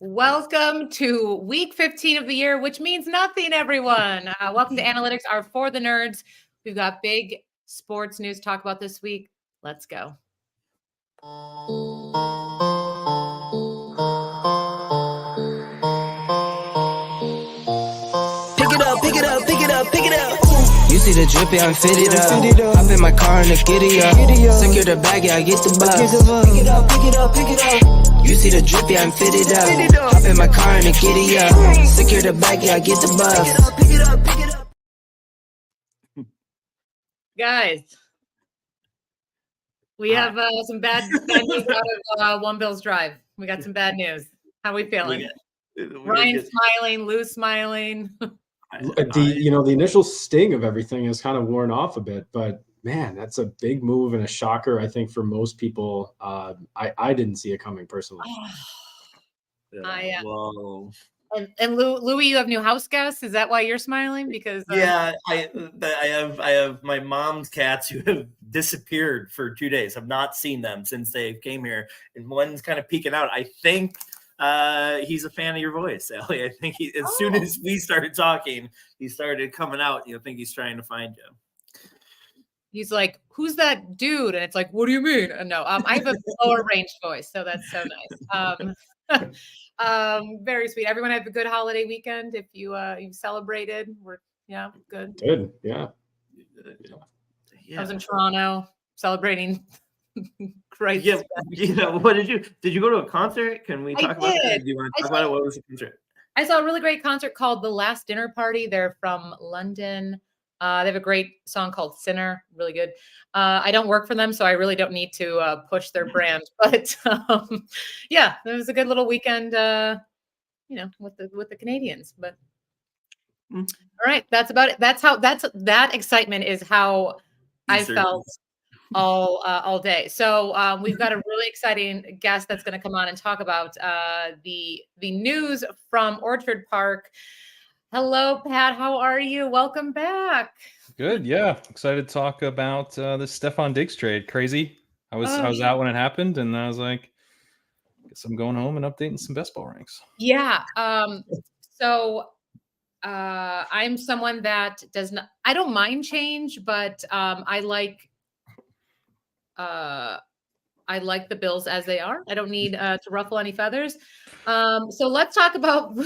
Welcome to week 15 of the year, which means nothing, everyone. Welcome to Analytics, our For the Nerds. We've got big sports news to talk about this week. Let's go. Pick it up, pick it up, pick it up, pick it up. You see the drippy, I'm fitted up. Hop in my car and the giddy up. Secure the bag, yeah, I get the bus. Pick it up, pick it up, pick it up. You see the drippy, I'm fitted up. Hop in my car and the giddy up. Secure the bag, yeah, I get the bus. Pick it up, pick it up, pick it up. Guys, we have some bad news out of One Bills Drive. We got some bad news. How are we feeling? Ryan smiling, Lou smiling. The initial sting of everything has kind of worn off a bit, but man, that's a big move and a shocker. I think for most people, I didn't see it coming personally. Whoa. And Louis, you have new house guests. Is that why you're smiling? Because I have my mom's cats who have disappeared for 2 days. I've not seen them since they came here, and one's kind of peeking out. I think he's a fan of your voice, Allie. I think as soon as we started talking, he started coming out. I think he's trying to find you. He's like, "Who's that dude?" And it's like, "What do you mean?" No, I have a lower range voice, so that's so nice. Very sweet. Everyone have a good holiday weekend. If you celebrated, good. Good, yeah. I was in Toronto celebrating. Christ. Yeah, what did you go to a concert? Can we talk about that? Do you want to talk about it? What was the concert? I saw a really great concert called The Last Dinner Party. They're from London. They have a great song called Sinner, really good. I don't work for them, so I really don't need to push their brand. But it was a good little weekend, with the Canadians. But all right, that's about it. That excitement is how I felt all day. So we've got a really exciting guest that's going to come on and talk about the news from Orchard Park. Hello, Pat. How are you? Welcome back. Good. Yeah. Excited to talk about this Stefon Diggs trade. Crazy. I was out when it happened, and I was like, guess I'm going home and updating some best ball ranks. Yeah. So I'm someone that does not, I don't mind change, but I like the Bills as they are. I don't need to ruffle any feathers. So let's talk about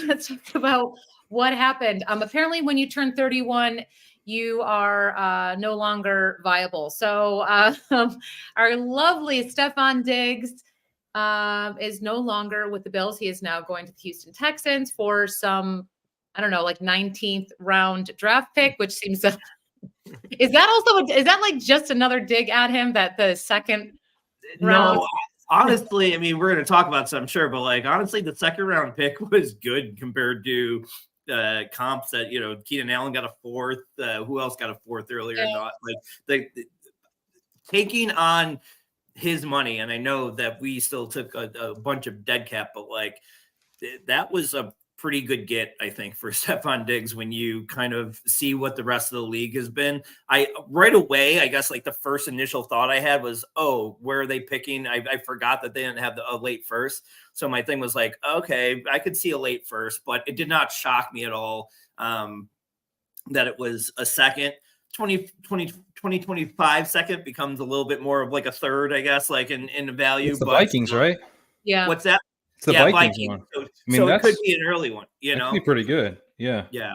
what happened. Apparently, when you turn 31, you are no longer viable. So our lovely Stefon Diggs is no longer with the Bills. He is now going to the Houston Texans for some, I don't know, like 19th round draft pick, which seems to. Is that like just another dig at him that the second round? No, honestly, I mean, we're going to talk about some, sure, but honestly, the second round pick was good compared to comps that, Keenan Allen got a fourth. Who else got a fourth earlier? Yeah. Not taking on his money. And I know that we still took a bunch of dead cap, but that was a pretty good get, I think, for Stefon Diggs when you kind of see what the rest of the league has been. Right away, I guess the first initial thought I had was, where are they picking? I forgot that they didn't have a late first. So my thing was okay, I could see a late first, but it did not shock me at all that it was a second. 2025 second becomes a little bit more of a third, I guess, in the value. It's the Vikings, right? Yeah. What's that? It's the Vikings one. So it could be an early one, That could be pretty good. Yeah. Yeah.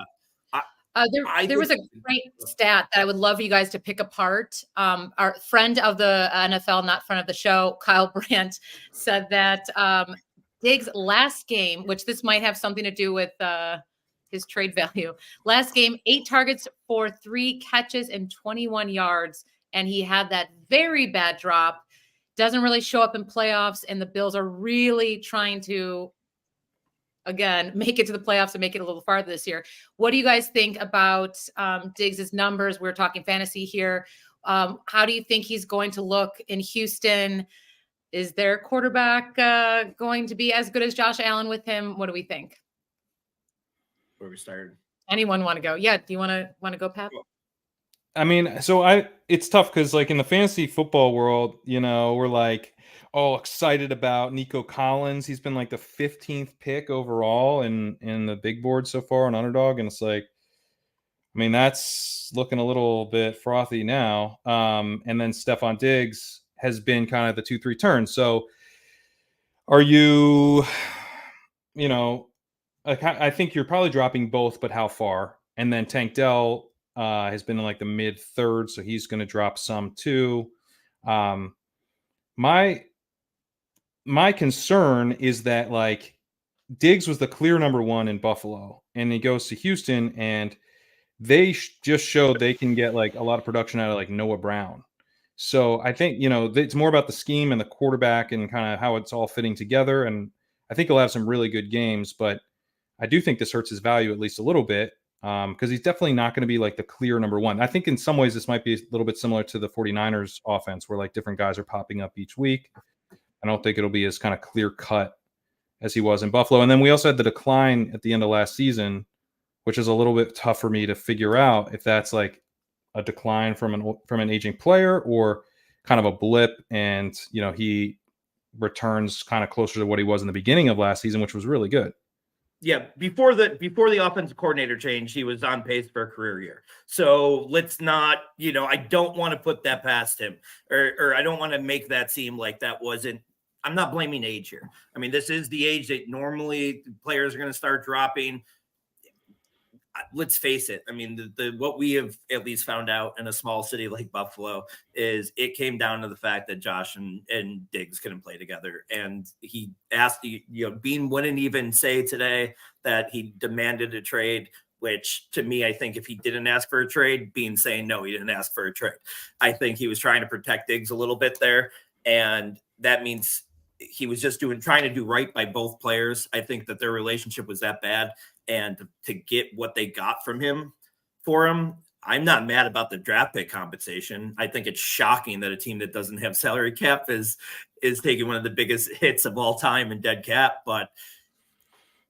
There was a great stat that I would love you guys to pick apart. Our friend of the NFL, not friend of the show, Kyle Brandt, said that Diggs' last game, which this might have something to do with his trade value. Last game, 8 targets for 3 catches and 21 yards. And he had that very bad drop. Doesn't really show up in playoffs. And the Bills are really trying to, again, make it to the playoffs and make it a little farther this year. What do you guys think about Diggs' numbers? We're talking fantasy here. How do you think he's going to look in Houston? Is their quarterback going to be as good as Josh Allen with him? What do we think? Where we started. Anyone want to go? Yeah. Do you want to go, Pat? I mean, it's tough because in the fantasy football world, we're Oh, excited about Nico Collins. He's been like the 15th pick overall in the big board so far on Underdog, and it's like, I mean, that's looking a little bit frothy now. And then Stefon Diggs has been kind of the 2-3 turn. So are you, I think you're probably dropping both, but how far? And then Tank Dell has been in like the mid third, so he's going to drop some too. My concern is that like Diggs was the clear number one in Buffalo, and he goes to Houston, and they just showed they can get like a lot of production out of like Noah Brown. So I think, it's more about the scheme and the quarterback and kind of how it's all fitting together. And I think he'll have some really good games, but I do think this hurts his value at least a little bit because he's definitely not going to be like the clear number one. I think in some ways this might be a little bit similar to the 49ers offense where like different guys are popping up each week. I don't think it'll be as kind of clear cut as he was in Buffalo. And then we also had the decline at the end of last season, which is a little bit tough for me to figure out if that's like a decline from an aging player or kind of a blip. And, he returns kind of closer to what he was in the beginning of last season, which was really good. Yeah, before the offensive coordinator change, he was on pace for a career year. So let's not, I don't want to put that past him, or I don't want to make that seem like that wasn't. I'm not blaming age here. I mean, this is the age that normally players are going to start dropping. Let's face it. I mean, what we have at least found out in a small city like Buffalo is it came down to the fact that Josh and Diggs couldn't play together. And he asked, Bean wouldn't even say today that he demanded a trade, which to me, I think if he didn't ask for a trade, Bean saying, no, he didn't ask for a trade. I think he was trying to protect Diggs a little bit there. And that means he was just trying to do right by both players. I think that their relationship was that bad. And to get what they got from him for him, I'm not mad about the draft pick compensation. I think it's shocking that a team that doesn't have salary cap is taking one of the biggest hits of all time in dead cap. But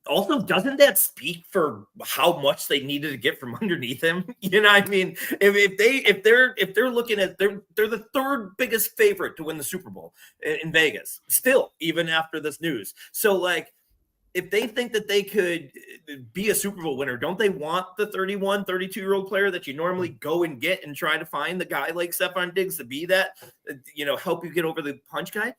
also, doesn't that speak for how much they needed to get from underneath him? I mean, if they're looking at they're the third biggest favorite to win the Super Bowl in Vegas, still, even after this news. So like, if they think that they could be a Super Bowl winner, don't they want the 31, 32-year-old player that you normally go and get and try to find the guy like Stefon Diggs to be that, help you get over the punch guy?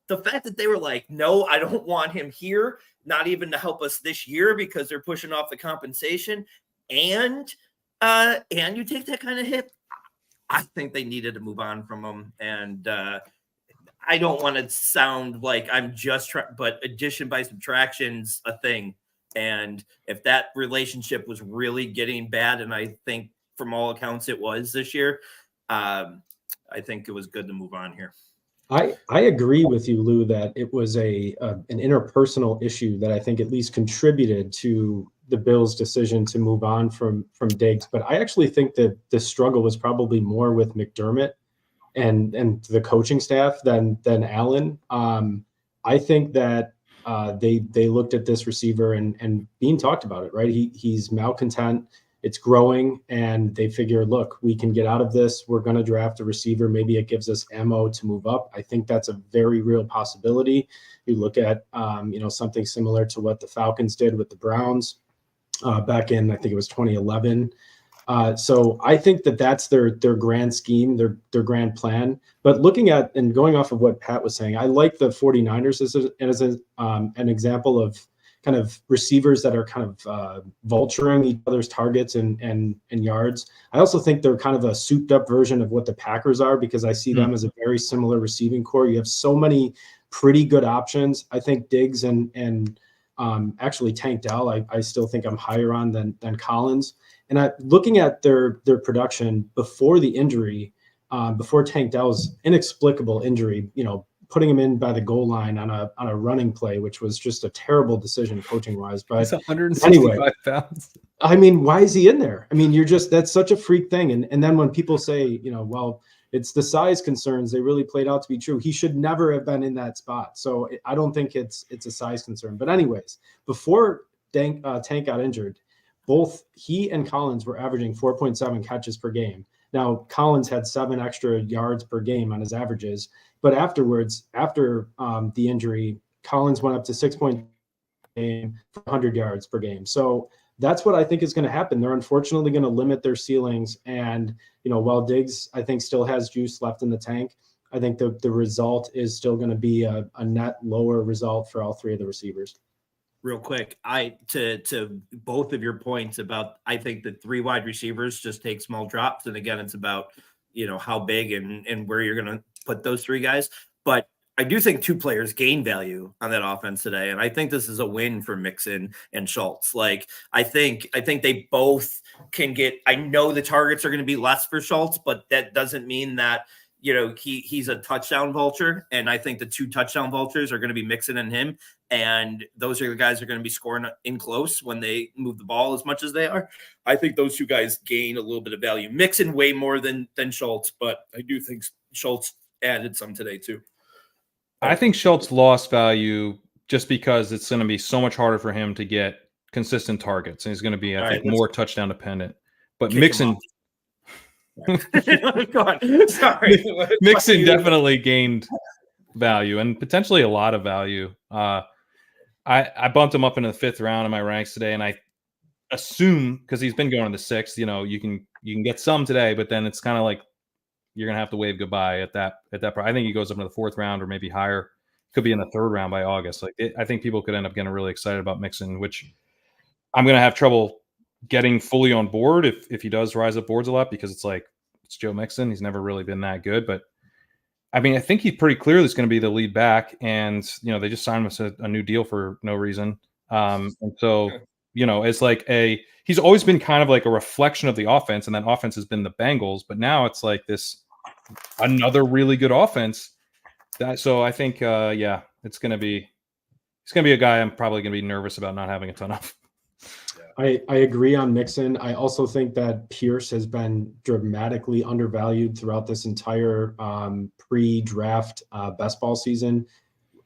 The fact that they were like, no, I don't want him here, not even to help us this year because they're pushing off the compensation, and you take that kind of hit, I think they needed to move on from him. And I don't want to sound like I'm just but addition by subtraction's a thing. And if that relationship was really getting bad, and I think from all accounts it was this year, I think it was good to move on here. I agree with you, Lou, that it was an interpersonal issue that I think at least contributed to the Bills' decision to move on from Diggs. But I actually think that the struggle was probably more with McDermott and the coaching staff than Allen. I think that they looked at this receiver and Bean talked about it, right? He's malcontent. It's growing, and they figure, look, we can get out of this. We're going to draft a receiver. Maybe it gives us ammo to move up. I think that's a very real possibility. You look at, something similar to what the Falcons did with the Browns back in, I think it was 2011. So I think that that's their grand scheme, their grand plan. But looking at and going off of what Pat was saying, I like the 49ers as an example of kind of receivers that are kind of vulturing each other's targets and yards. I also think they're kind of a souped up version of what the Packers are, because I see them as a very similar receiving core. You have so many pretty good options. I think Diggs and actually Tank Dell, I still think I'm higher on than Collins. And looking at their production before the injury, before Tank Dell's inexplicable injury, putting him in by the goal line on a running play, which was just a terrible decision coaching wise. But he's 165 pounds. I mean, why is he in there? I mean, that's such a freak thing. And then when people say, well, it's the size concerns, they really played out to be true. He should never have been in that spot. So I don't think it's a size concern. But anyways, before Tank got injured, both he and Collins were averaging 4.7 catches per game. Now, Collins had 7 extra yards per game on his averages, But afterwards, after the injury, Collins went up to 6 point game for 100 yards per game. So that's what I think is going to happen. They're unfortunately going to limit their ceilings. And, while Diggs, I think, still has juice left in the tank, I think the result is still going to be a net lower result for all three of the receivers. Real quick, to both of your points about, I think the 3 wide receivers just take small drops. And again, it's about, how big and where you're going to put those 3 guys. But I do think 2 players gain value on that offense today. And I think this is a win for Mixon and Schultz. Like, I think they both can get, I know the targets are going to be less for Schultz, but that doesn't mean that, he's a touchdown vulture. And I think the 2 touchdown vultures are going to be Mixon and him. And those are the guys who are going to be scoring in close when they move the ball as much as they are. I think those 2 guys gain a little bit of value. Mixon way more than Schultz, but I do think Schultz added some today too. I think Schultz lost value just because it's going to be so much harder for him to get consistent targets. And he's going to be, I think, more touchdown dependent. But Mixon, go on. Sorry. Mixon definitely gained value and potentially a lot of value. I bumped him up into the 5th round in my ranks today, and I assume because he's been going in the 6th, you can get some today, but then it's kind of like you're gonna have to wave goodbye at that point. I think he goes up into the 4th round or maybe higher. Could be in the 3rd round by August. I think people could end up getting really excited about Mixon, which I'm gonna have trouble getting fully on board if he does rise up boards a lot, because it's Joe Mixon. He's never really been that good, but I mean, I think he's pretty clearly is going to be the lead back, and they just signed him a new deal for no reason. And so it's like he's always been kind of like a reflection of the offense, and that offense has been the Bengals, but now it's like another really good offense. So I think it's going to be a guy I'm probably going to be nervous about not having a ton of. I agree on Mixon. I also think that Pierce has been dramatically undervalued throughout this entire pre-draft best ball season.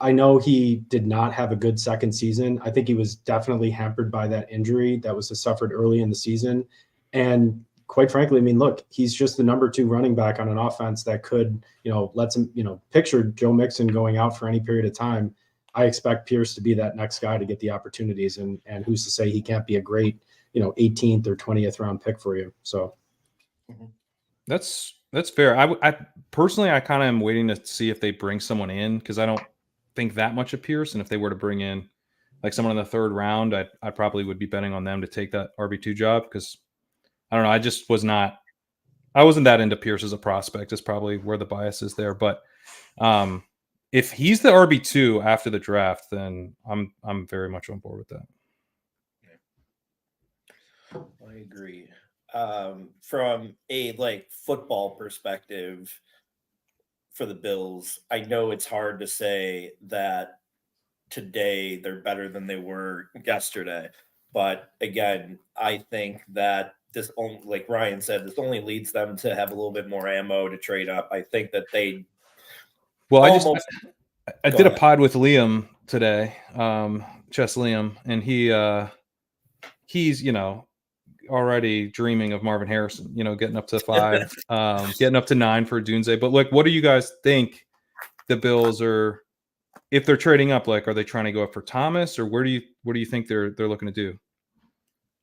I know he did not have a good second season. I think he was definitely hampered by that injury that was suffered early in the season. And quite frankly, I mean, look, he's just the number 2 running back on an offense that could, lets him, picture Joe Mixon going out for any period of time. I expect Pierce to be that next guy to get the opportunities, and who's to say he can't be a great, 18th or 20th round pick for you. So that's fair. I personally, I kind of am waiting to see if they bring someone in, because I don't think that much of Pierce. And if they were to bring in like someone in the 3rd round, I probably would be betting on them to take that RB2 job, because I don't know. I wasn't that into Pierce as a prospect. Is probably where the bias is there. But if he's the RB2 after the draft, then I'm very much on board with that. I agree. From a football perspective for the Bills, I know it's hard to say that today they're better than they were yesterday. But again, I think that this only, like Ryan said, this only leads them to have a little bit more ammo to trade up. I think that they I did a pod with Liam today, Chess Liam, and he's already dreaming of Marvin Harrison, getting up to 5, getting up to 9 for Dunze. But what do you guys think the Bills are, if they're trading up? Are they trying to go up for Thomas, or what do you think they're looking to do?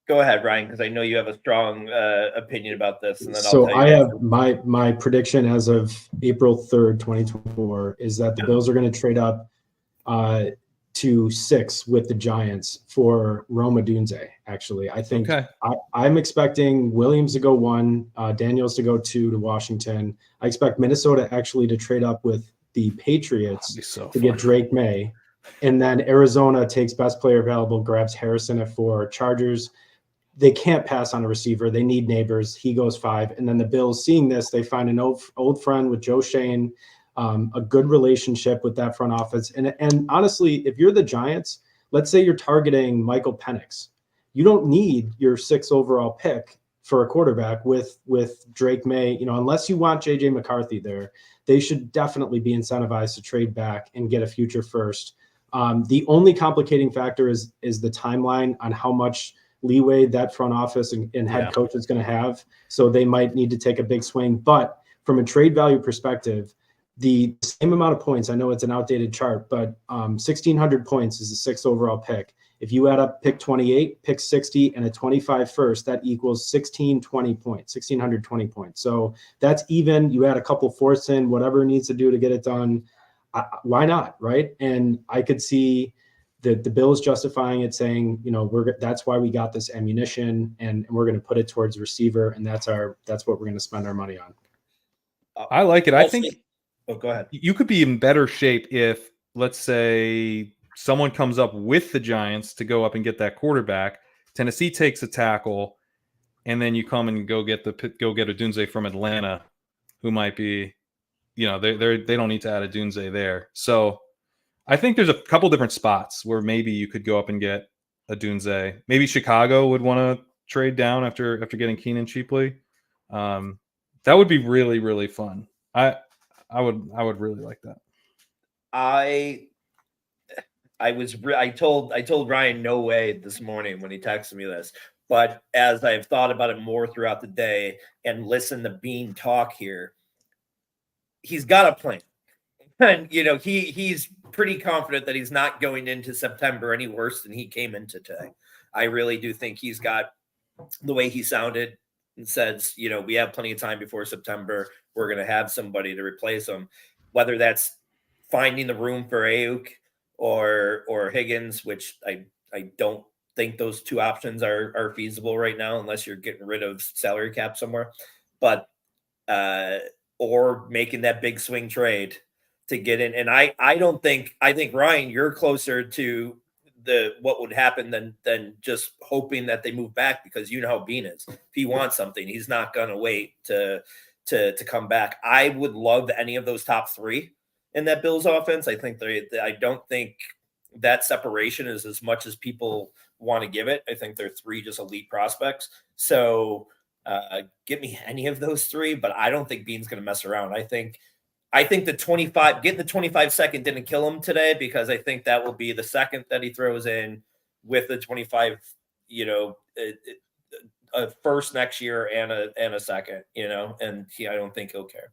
Go ahead, Ryan, because I know you have a strong opinion about this. And then I have my prediction as of April 3rd, 2024, is that the Bills are going to trade up to 6 with the Giants for Rome Odunze. Actually, I think I'm expecting Williams to go 1, Daniels to go 2 to Washington. I expect Minnesota actually to trade up with the Patriots to get Drake May. And then Arizona takes best player available, grabs Harrison at 4. Chargers, they can't pass on a receiver. They need Neighbors. He goes 5. And then the Bills, seeing this, they find an old friend with Joe Shane, a good relationship with that front office. And honestly, if you're the Giants, let's say you're targeting Michael Penix. You don't need your 6th overall pick for a quarterback with Drake May, unless you want JJ McCarthy there. They should definitely be incentivized to trade back and get a future first. The only complicating factor is the timeline on how much leeway that front office and head coach is going to have. So they might need to take a big swing. But from a trade value perspective, the same amount of points. I know it's an outdated chart, but 1,600 points is the sixth overall pick. If you add up pick 28, pick 60, and a 25 first, that equals 1,620 points, 1,620 points. So that's even. You add a couple fourths in, whatever it needs to do to get it done. Why not, right? And I could see the Bills justifying it, saying, that's why we got this ammunition, and we're going to put it towards receiver, and that's what we're going to spend our money on. I like it. I think. Oh, go ahead. You could be in better shape if, let's say, someone comes up with the Giants to go up and get that quarterback. Tennessee takes a tackle, and then you come and go get Odunze from Atlanta, who might be, they don't need to add Odunze there. So I think there's a couple different spots where maybe you could go up and get Odunze. Maybe Chicago would want to trade down after getting Keenan cheaply. That would be really, really fun. I would really like that. I told Ryan no way this morning when he texted me this, but as I've thought about it more throughout the day and listened to Bean talk here, he's got a plan. And he's pretty confident that he's not going into September any worse than he came into today. I really do think he's got, the way he sounded and says, we have plenty of time before September. We're going to have somebody to replace him, whether that's finding the room for Ayuk or Higgins, which I don't think those two options are feasible right now, unless you're getting rid of salary cap somewhere, but or making that big swing trade to get in. And I think Ryan, you're closer to what would happen than just hoping that they move back, because how Bean is. If he wants something, he's not going to wait to come back. I would love any of those top three in that Bills offense. I don't think that separation is as much as people want to give it. I think they're three just elite prospects. So give me any of those three, but I don't think Bean's going to mess around. I think the 25, getting the 25 second didn't kill him today, because I think that will be the second that he throws in with the 25, a first next year and a second, and I don't think he'll care.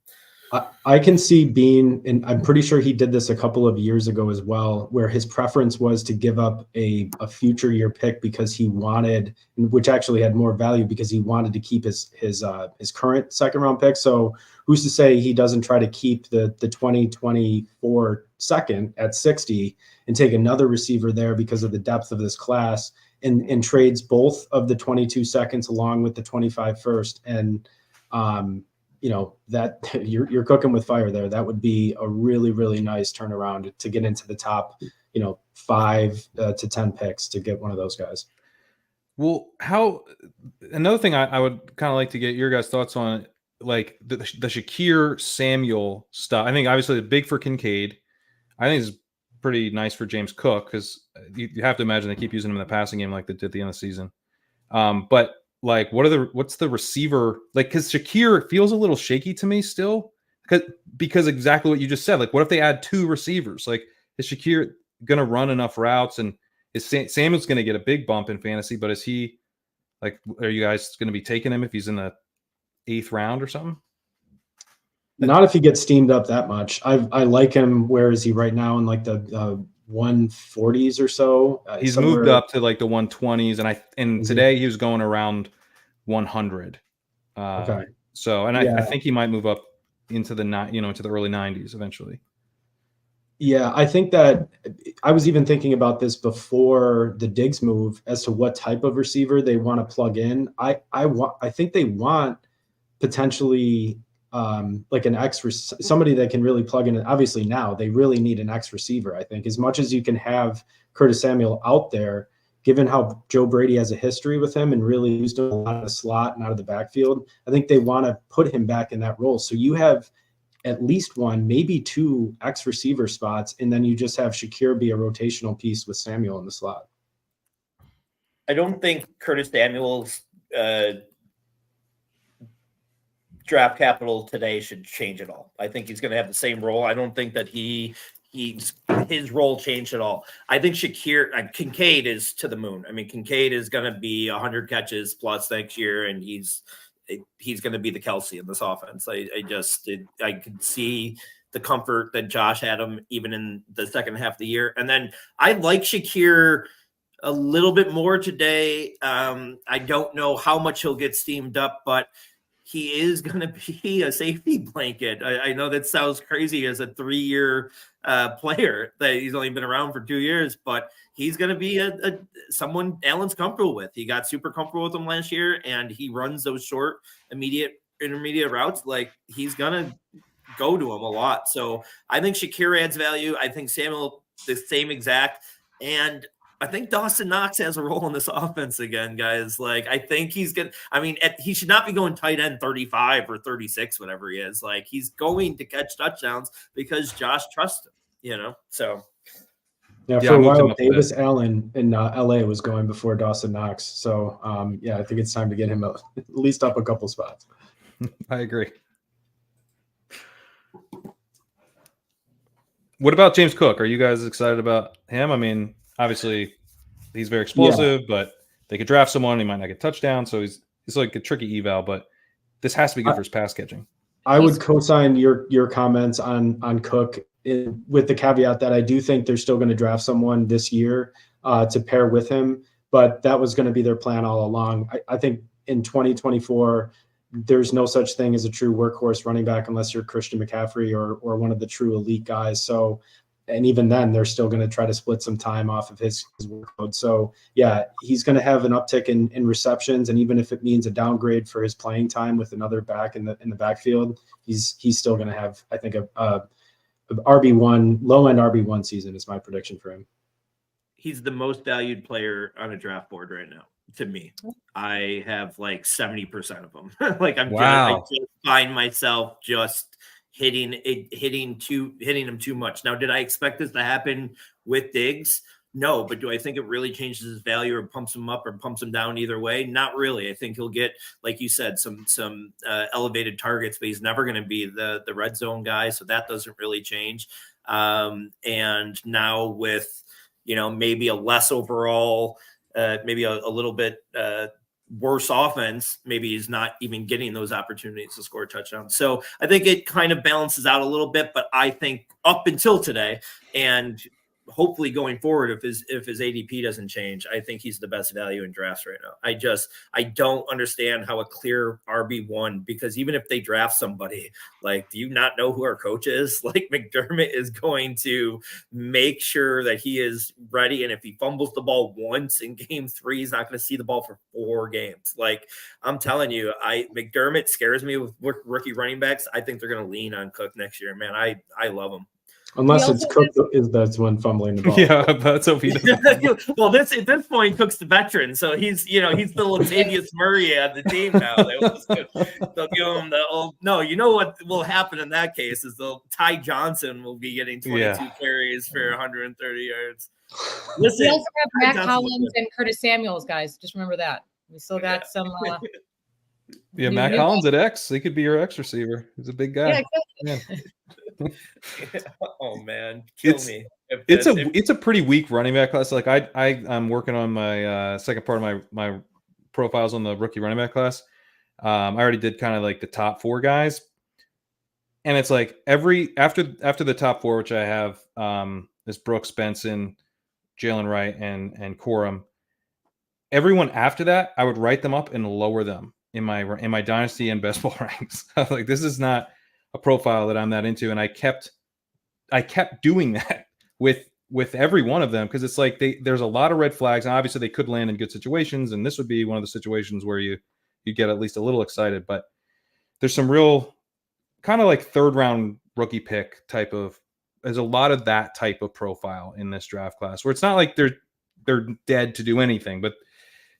I can see Bean, and I'm pretty sure he did this a couple of years ago as well, where his preference was to give up a future year pick because he wanted, which actually had more value, because he wanted to keep his current second round pick. So who's to say he doesn't try to keep the 2024 second at 60 and take another receiver there because of the depth of this class, and trades both of the 22 seconds along with the 25 first. And that you're cooking with fire there. That would be a really, really nice turnaround to get into the top, 5 to 10 picks to get one of those guys. Well, another thing I would kind of like to get your guys' thoughts on, like the Shakir Samuel stuff. I think obviously it's big for Kincaid. I think it's pretty nice for James Cook, because you have to imagine they keep using him in the passing game like they did at the end of the season. But like, what's the receiver like? Because Shakir feels a little shaky to me still, because exactly what you just said. Like, what if they add 2 receivers? Like, is Shakir gonna run enough routes, and is Samuel's gonna get a big bump in fantasy? But is he, like, are you guys gonna be taking him if he's in the 8th round or something? Not if he gets steamed up that much. I like him. Where is he right now? In like the 140s or so. He's moved up to like the 120s, and today he was going around 100. Okay. So, and I think he might move up into the into the early 90s eventually. Yeah, I think that I was even thinking about this before the Diggs move as to what type of receiver they want to plug in. I think they want potentially like an somebody that can really plug in. Obviously now they really need an X receiver. I think as much as you can have Curtis Samuel out there, given how Joe Brady has a history with him and really used him a lot of the slot and out of the backfield, I think they want to put him back in that role. So you have at least 1, maybe 2 X receiver spots, and then you just have Shakir be a rotational piece with Samuel in the slot. I don't think Curtis Samuel's draft capital today should change at all. I think he's going to have the same role. I don't think that his role changed at all. I think Kincaid is to the moon. I mean, Kincaid is going to be 100 catches plus next year, and he's going to be the Kelsey in this offense. I can see the comfort that Josh had him even in the second half of the year. And then I like Shakir a little bit more today. I don't know how much he'll get steamed up, but he is going to be a safety blanket. I know that sounds crazy as a 3-year player that he's only been around for 2 years, but he's going to be someone Allen's comfortable with. He got super comfortable with him last year, and he runs those short, intermediate routes. Like, he's going to go to him a lot. So I think Shakir adds value. I think Samuel the same exact. And I think Dawson Knox has a role in this offense again, guys. Like, I think he's going to, I mean, he should not be going tight end 35 or 36, whatever he is. Like, he's going to catch touchdowns because Josh trusts him, you know? So. Yeah, for a while, Davis Allen in LA was going before Dawson Knox. So, yeah, I think it's time to get him at least up a couple spots. I agree. What about James Cook? Are you guys excited about him? I mean, obviously, he's very explosive, but they could draft someone. He might not get touchdown, so he's like a tricky eval. But this has to be good for his pass catching. I would co-sign your comments on Cook with the caveat that I do think they're still going to draft someone this year to pair with him. But that was going to be their plan all along. I think in 2024, there's no such thing as a true workhorse running back unless you're Christian McCaffrey or one of the true elite guys. So, and even then, they're still going to try to split some time off of his workload. So, yeah, he's going to have an uptick in receptions, and even if it means a downgrade for his playing time with another back in the backfield, he's still going to have, I think, a RB1, low end RB1 season is my prediction for him. He's the most valued player on a draft board right now. To me, I have like 70% of them. Like, I just find myself just hitting him too much. Now, did I expect this to happen with Diggs? No, but do I think it really changes his value or pumps him up or pumps him down either way? Not really. I think he'll get, like you said, some elevated targets, but he's never going to be the red zone guy. So that doesn't really change. And now with, maybe a less overall, maybe a little bit worse offense, maybe he's not even getting those opportunities to score touchdowns. So I think it kind of balances out a little bit, but I think up until today and hopefully going forward, if his ADP doesn't change, I think he's the best value in drafts right now. I don't understand how a clear RB1, because even if they draft somebody, like, do you not know who our coach is? Like, McDermott is going to make sure that he is ready. And if he fumbles the ball once in game 3, he's not going to see the ball for 4 games. Like, I'm telling you, McDermott scares me with rookie running backs. I think they're going to lean on Cook next year, man. I love him. Unless it's Cook that's one fumbling the ball. Yeah, that's what he does. Well, at this point, Cook's the veteran, so he's the Latavius Murray on the team now. They'll give him the old. No, you know what will happen in that case is Ty Johnson will be getting 22 carries for 130 yards. Listen, we also have Matt Collins and Curtis Samuels, guys. Just remember that. We still got some. Matt Collins at X. He could be your X receiver. He's a big guy. Yeah, exactly. Oh man, kill me. It's a pretty weak running back class. Like I'm working on my second part of my profiles on the rookie running back class. I already did kind of like the top 4 guys, and it's like after the top 4, which I have is Brooks, Benson, Jalen Wright, and Corum. Everyone after that, I would write them up and lower them in my dynasty and best ball ranks. Like, this is not a profile that I'm that into. And I kept doing that with every one of them, because it's like there's a lot of red flags, and obviously they could land in good situations, and this would be one of the situations where you get at least a little excited. But there's some real kind of like 3rd round rookie pick type of, there's a lot of that type of profile in this draft class, where it's not like they're dead to do anything, but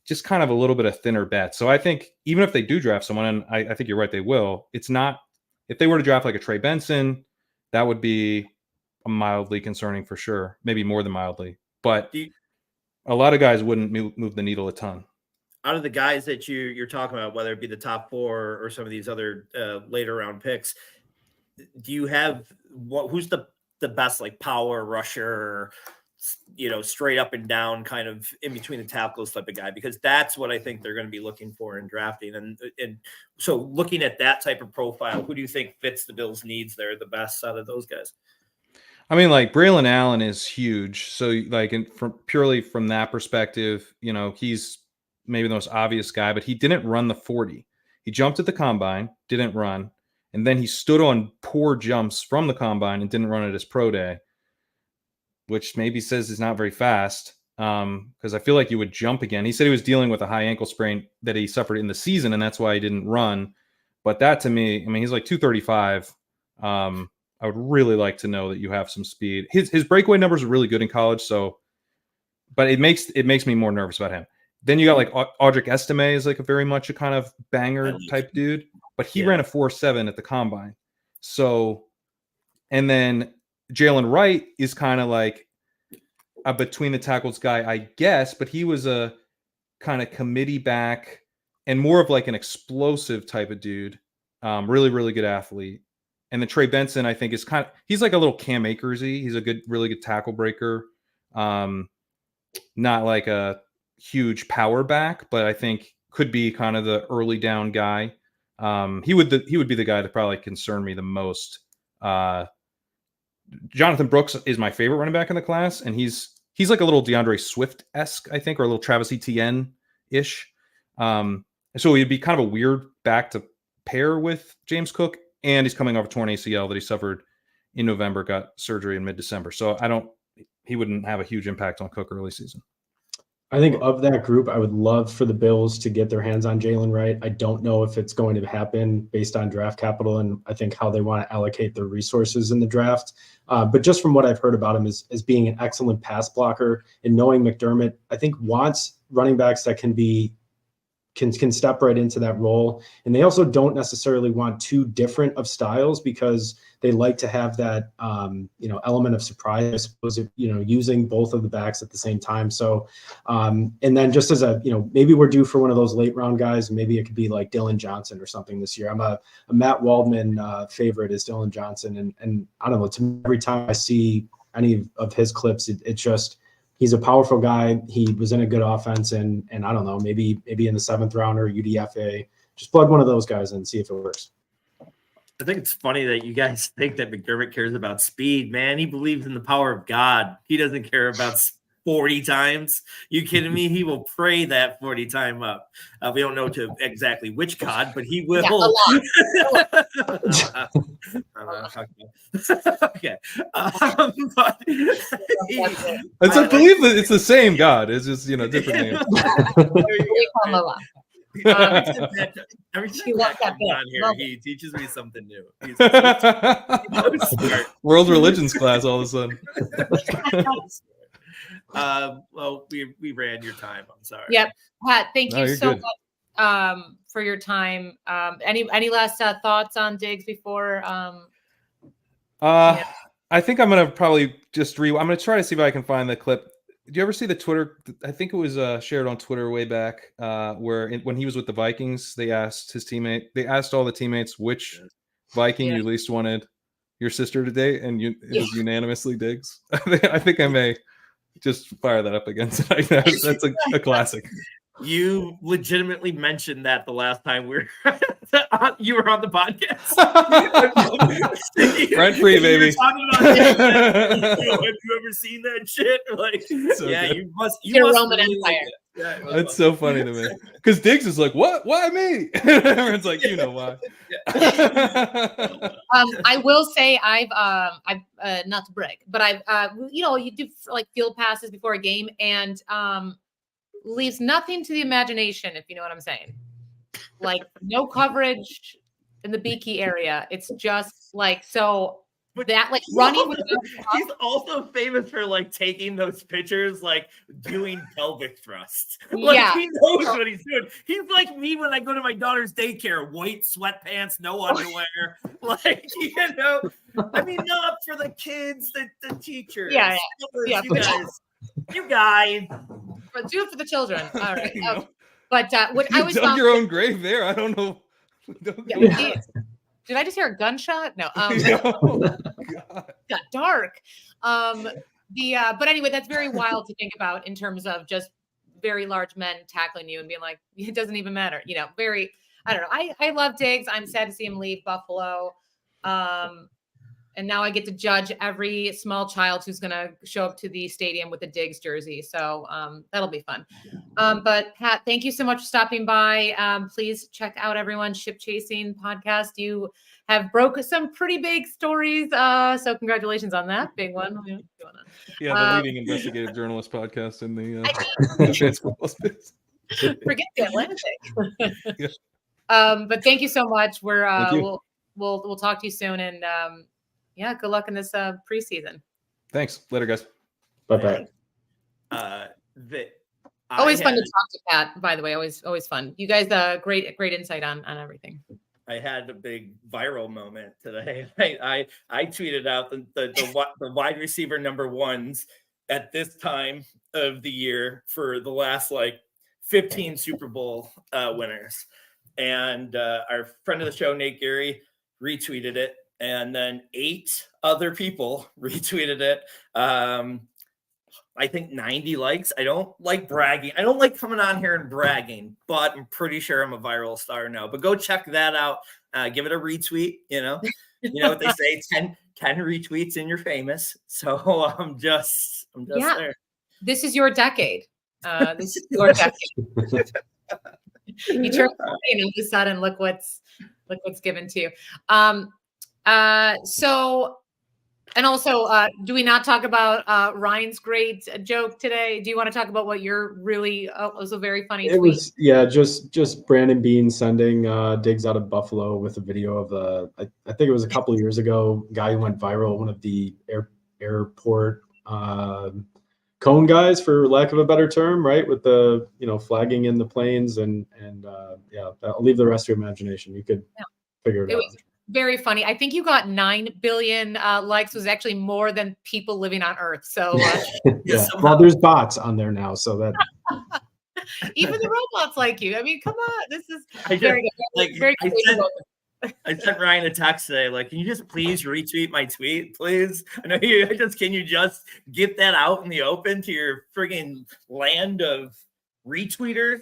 just kind of a little bit of thinner bet. So I think even if they do draft someone, and I think you're right, they will, it's not, if they were to draft like a Trey Benson, that would be mildly concerning for sure. Maybe more than mildly. But a lot of guys wouldn't move the needle a ton. Out of the guys that you're talking about, whether it be the top 4 or some of these other later round picks, do you have who's the best like power rusher straight up and down kind of in between the tackles type of guy, because that's what I think they're going to be looking for in drafting. And so looking at that type of profile, who do you think fits the Bills' needs there the best out of those guys? I mean, like Braylon Allen is huge. So like purely from that perspective, he's maybe the most obvious guy, but he didn't run the 40. He jumped at the combine, didn't run. And then he stood on poor jumps from the combine and didn't run at his pro day, which maybe says he's not very fast, because I feel like you would jump again. He said he was dealing with a high ankle sprain that he suffered in the season, and that's why he didn't run. But that to me, I mean, he's like 235. I would really like to know that you have some speed. His breakaway numbers are really good in college, but it makes me more nervous about him. Then you got like Audric Estime is like a very much a kind of banger type dude, but he ran a 4.7 at the combine. So, and then Jalen Wright is kind of like a between the tackles guy, I guess, but he was a kind of committee back and more of like an explosive type of dude. Really, really good athlete. And then Trey Benson, I think, is he's like a little Cam Akers-y. He's a really good tackle breaker. Not like a huge power back, but I think could be kind of the early down guy. He would be the guy that probably concerned me the most. Jonathan Brooks is my favorite running back in the class, and he's like a little DeAndre Swift-esque, I think, or a little Travis Etienne-ish. So he'd be kind of a weird back to pair with James Cook, and he's coming off a torn ACL that he suffered in November, got surgery in mid-December. So he wouldn't have a huge impact on Cook early season. I think of that group, I would love for the Bills to get their hands on Jalen Wright. I don't know if it's going to happen based on draft capital and I think how they want to allocate their resources in the draft. But just from what I've heard about him as being an excellent pass blocker and knowing McDermott, I think wants running backs that can step right into that role. And they also don't necessarily want too different of styles because they like to have that, element of surprise, I suppose, using both of the backs at the same time. So, and then just as maybe we're due for one of those late round guys. Maybe it could be like Dylan Johnson or something this year. I'm a Matt Waldman favorite is Dylan Johnson. And I don't know, to me, every time I see any of his clips, it just, he's a powerful guy. He was in a good offense, and I don't know, maybe in the 7th round or UDFA, just plug one of those guys in and see if it works. I think it's funny that you guys think that McDermott cares about speed, man. He believes in the power of God. He doesn't care about 40 times. You kidding me? He will pray that 40 time up. We don't know to exactly which God, but he will. Yeah, okay. But I believe that it's the same God. It's just, different names. Every time Matt comes on here, he teaches me something new. He's smart. World religions class all of a sudden. Well, we ran your time. I'm sorry. Yep. Pat, thank you so much for your time. Any last thoughts on Diggs before? I think I'm gonna probably just I'm gonna try to see if I can find the clip. Did you ever see the Twitter? I think it was shared on Twitter way back, where when he was with the Vikings, they asked all the teammates which Viking you least wanted your sister to date, and it was unanimously Diggs. I think I may just fire that up again tonight. That's a classic. You legitimately mentioned that the last time you were on the podcast. Rent free, baby. Talking about have you ever seen that shit? Like, so yeah, good. you must. Roman Empire. Yeah, that's so funny to me. Because Diggs is like, what? Why me? Everyone's like, you know why. I will say I've not to brag, but I've you do like field passes before a game and leaves nothing to the imagination, if you know what I'm saying. Like no coverage in the beaky area. It's just like so. But that like running with he's also famous for like taking those pictures, like doing pelvic thrusts. Like he knows what he's doing. He's like me when I go to my daughter's daycare, white sweatpants, no underwear. Like, I mean, not for the kids, the teachers. Yeah. You guys. But do it for the children. All right. But what you I was dug your own grave there. I don't know. Did I just hear a gunshot? No. God. Got dark. But anyway, that's very wild to think about in terms of just very large men tackling you and being like, it doesn't even matter. Very, I don't know. I love Diggs. I'm sad to see him leave Buffalo. And now I get to judge every small child who's going to show up to the stadium with a Diggs jersey. So that'll be fun. But Pat, thank you so much for stopping by. Please check out everyone's Ship Chasing podcast. You have broke some pretty big stories. So congratulations on that big one. Yeah, the leading investigative journalist podcast in the basketball space. Forget the Atlantic. Yeah. But thank you so much. Thank you. We'll talk to you soon, and yeah, good luck in this preseason. Thanks. Later, guys. Bye-bye. Always fun to talk to Pat, by the way. Always fun. You guys, great insight on everything. I had a big viral moment today. I tweeted out the wide receiver number ones at this time of the year for the last 15 Super Bowl winners. And our friend of the show, Nate Geary, retweeted it. And then 8 other people retweeted it. I think 90 likes. I don't like bragging. I don't like coming on here and bragging, but I'm pretty sure I'm a viral star now. But go check that out. Give it a retweet. You know what they say, 10 retweets and you're famous. So I'm just there. This is your decade. This is your decade. You turn 40 and all of a sudden look what's given to you. So, and also, do we not talk about Ryan's great joke today? Do you want to talk about what you're really was a very funny tweet? It was just Brandon Bean sending Diggs out of Buffalo with a video of I think it was a couple of years ago, guy who went viral, one of the airport cone guys, for lack of a better term, right? With the flagging in the planes and yeah, I'll leave the rest to your imagination. You could figure it out. Very funny. I think you got 9 billion likes. Was actually more than people living on Earth. So yeah. Well, there's bots on there now, so that even the robots like you. I mean, come on, this is very good. I sent Ryan a text today, can you just please retweet my tweet, please? I know can you just get that out in the open to your friggin' land of retweeters?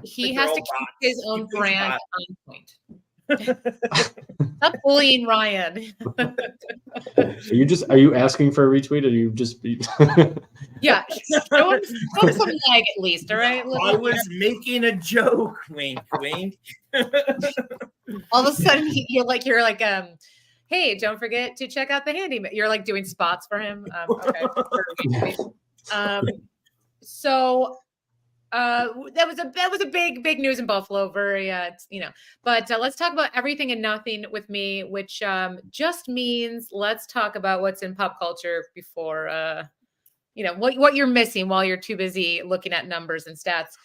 He has to keep his own brand on point. Stop bullying Ryan. Are you asking for a retweet, or you just yeah, show some lag at least, all right? I was making a joke, wink wink. All of a sudden you're like hey, don't forget to check out the handyman. You're doing spots for him. Okay. So that was a big news in Buffalo. Very, But let's talk about everything and nothing with me, which just means let's talk about what's in pop culture before, what you're missing while you're too busy looking at numbers and stats.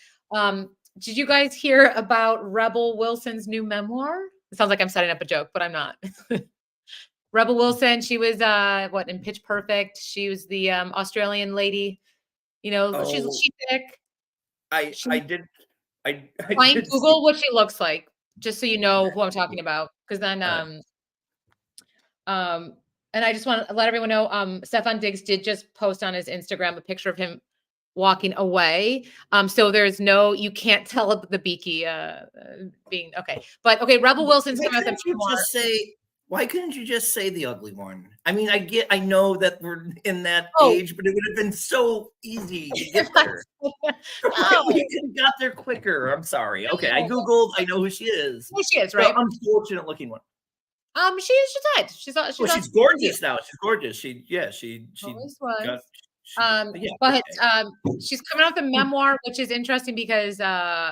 Did you guys hear about Rebel Wilson's new memoir? It sounds like I'm setting up a joke, but I'm not. Rebel Wilson, she was in Pitch Perfect. She was the Australian lady. She's thick. I did Google what she looks like, just so you know who I'm talking about. Because then, and I just want to let everyone know, Stefon Diggs did just post on his Instagram a picture of him walking away. So you can't tell the beaky being okay. But okay, Rebel Wilson's coming out the Why couldn't you just say the ugly one? I mean, I know that we're in that age, but it would have been so easy to get there. We could have got there quicker. I'm sorry. Okay, I Googled. I know who she is. Who she is, right? Unfortunate looking one. She's died. She's gorgeous now. She's gorgeous. She always was. But she's coming out with a memoir, which is interesting because, why?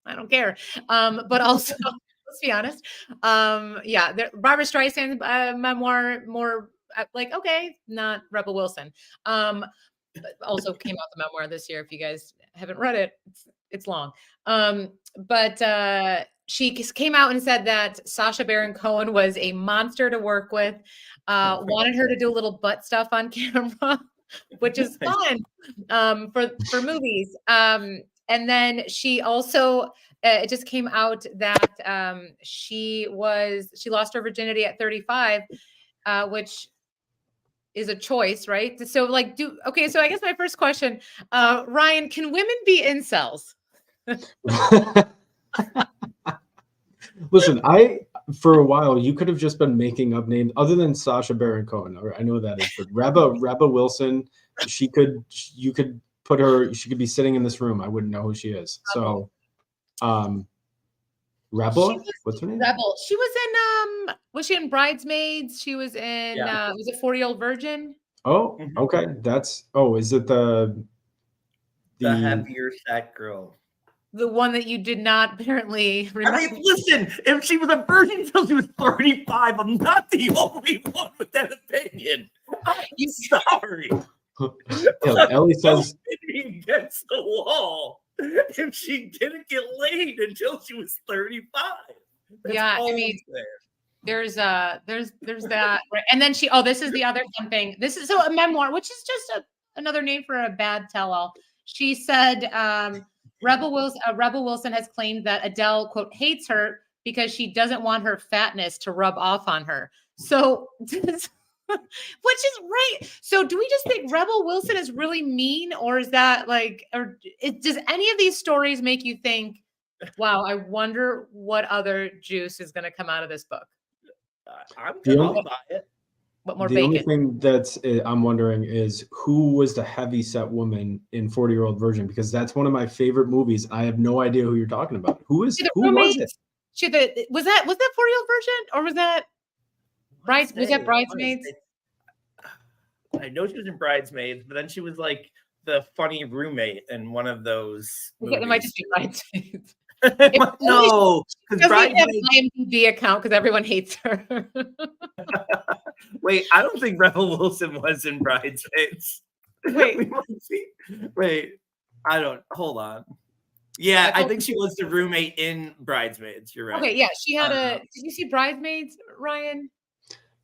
I don't care. But also, let's be honest. Barbara Streisand's memoir, more okay, not Rebel Wilson. Also came out the memoir this year. If you guys haven't read it, it's long. But she came out and said that Sacha Baron Cohen was a monster to work with. Wanted her to do a little butt stuff on camera, which is fun for movies. And then she also, it just came out that she lost her virginity at 35, which is a choice, right? So like, okay. So I guess my first question, Ryan, can women be incels? Listen, for a while you could have just been making up names other than Sacha Baron Cohen, or I know that is, but Reba Wilson, you could put her, she could be sitting in this room. I wouldn't know who she is. So, Rebel, what's her name? Rebel. She was she in Bridesmaids? She was in, was it 40-Year-Old Virgin? Oh, okay. Is it the heavier set girl? The one that you did not apparently remember. I mean, listen, if she was a virgin until she was 35, I'm not the only one with that opinion. I'm sorry. Ellie says against the wall if she didn't get laid until she was 35. Yeah, I mean, there's that, right? And then this is the other fun thing. This is a memoir, which is just another name for a bad tell-all. She said, Rebel Wilson has claimed that Adele, quote, hates her because she doesn't want her fatness to rub off on her. So, which is right. So do we just think Rebel Wilson is really mean, or is that does any of these stories make you think, wow, I wonder what other juice is going to come out of this book? I'm going to buy it. What more the bacon? only thing I'm wondering is who was the heavy set woman in 40-Year-Old Virgin, because that's one of my favorite movies. I have no idea who you're talking about. Who was it? Was that 40-Year-Old Virgin, or was that Bridesmaids? I know she was in Bridesmaids, but then she was like the funny roommate in one of those movies. It might just be Bridesmaids. No, because Bridesmaids have an IMDb account because everyone hates her. Wait, I don't think Rebel Wilson was in Bridesmaids. Wait, I don't. Hold on. Yeah, I think she was the roommate in Bridesmaids. You're right. Okay, yeah, she had did you see Bridesmaids, Ryan?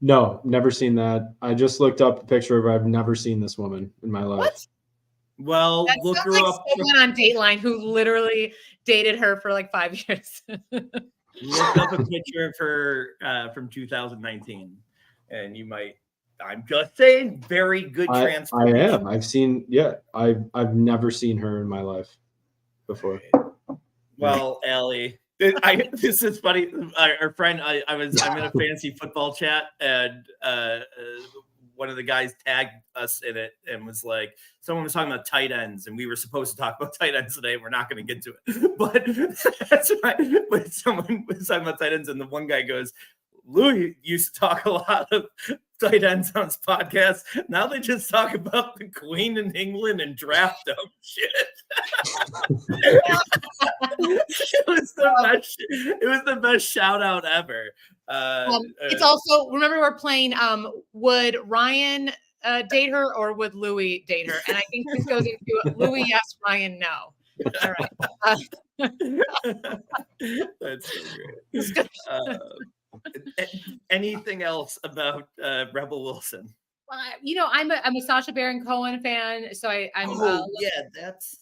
No, never seen that. I just looked up a picture of her. I've never seen this woman in my life. What? Well, that look her like up. Someone on Dateline who literally dated her for like 5 years. Look up a picture of her from 2019, and you might. I'm just saying, very good transformation. I am. I've seen. Yeah, I've never seen her in my life before. Well, Allie, this is funny. Our friend, I'm in a fantasy football chat, and one of the guys tagged us in it and was like, someone was talking about tight ends, and we were supposed to talk about tight ends today. We're not going to get to it, but that's right. But someone was talking about tight ends, and the one guy goes, Louis used to talk a lot of tight ends on his podcast. Now they just talk about the Queen in England and draft dumb shit. It was the best shout out ever. It's also, remember, we're playing would Ryan date her or would Louis date her? And I think this goes into Louis yes, Ryan no. All right. That's so great. Anything else about Rebel Wilson? I'm a Sacha Baron Cohen fan, so I'm. That's.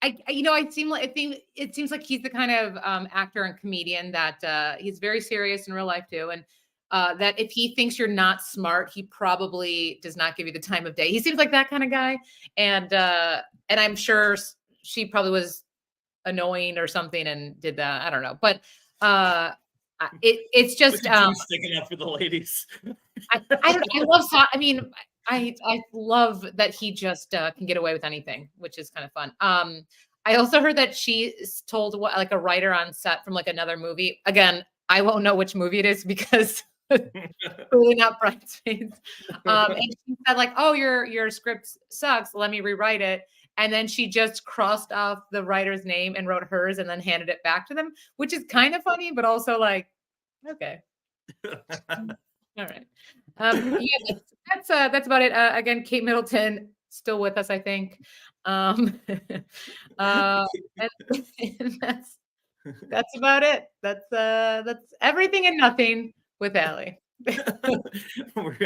It seems like he's the kind of actor and comedian that he's very serious in real life too, and that if he thinks you're not smart, he probably does not give you the time of day. He seems like that kind of guy, and I'm sure she probably was annoying or something and did that. I don't know, but it's just sticking up for the ladies. I love that he just can get away with anything, which is kind of fun. I also heard that she told a writer on set from like another movie. Again, I won't know which movie it is because really not Bridesmaids. And she said like, "Oh, your script sucks. Let me rewrite it." And then she just crossed off the writer's name and wrote hers and then handed it back to them, which is kind of funny, but also like, okay. All right. That's about it. Again, Kate Middleton still with us, I think. And that's about it. That's everything and nothing with Allie. We're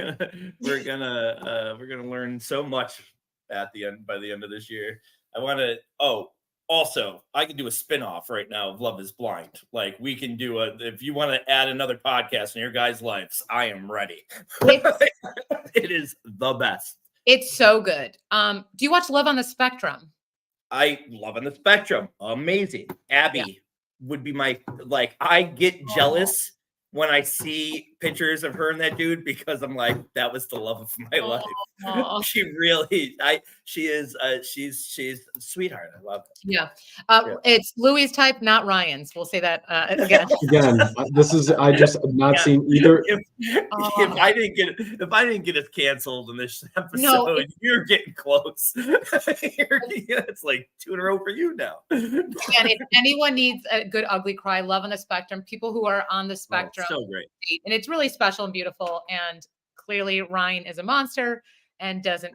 gonna learn so much by the end of this year. I want to. Oh, also, I can do a spinoff right now of Love Is Blind. Like we can do if you want to add another podcast in your guys' lives, I am ready. It is the best. It's so good. Do you watch Love on the Spectrum? I Love on the Spectrum. Amazing. Abby would be my I get jealous when I see pictures of her and that dude because I'm like, that was the love of my life. She really, she's a sweetheart. I love it. Yeah. It's Louis' type, not Ryan's. We'll say that again. Again, I just have not seen either. If I didn't get us canceled in this episode, you're getting close. It's like 2 in a row for you now. And if anyone needs a good ugly cry, Love on the Spectrum, people who are on the spectrum, so great. And it's really special and beautiful. And clearly Ryan is a monster and doesn't.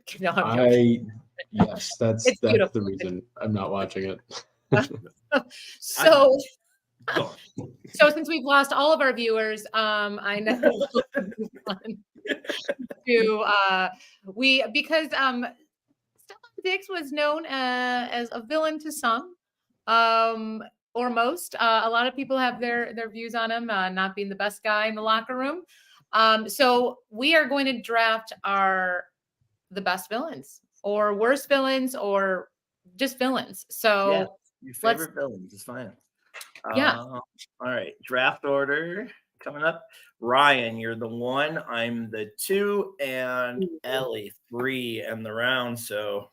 Yes, that's the reason I'm not watching it. So since we've lost all of our viewers, I know because Stefon Diggs was known as a villain to some, or most. A lot of people have their views on him not being the best guy in the locker room. So we are going to draft the best villains, or worst villains, or just villains. So your favorite villains is fine. Yeah. All right. Draft order coming up. Ryan, you're the 1. I'm the 2, and Allie 3 in the round. So,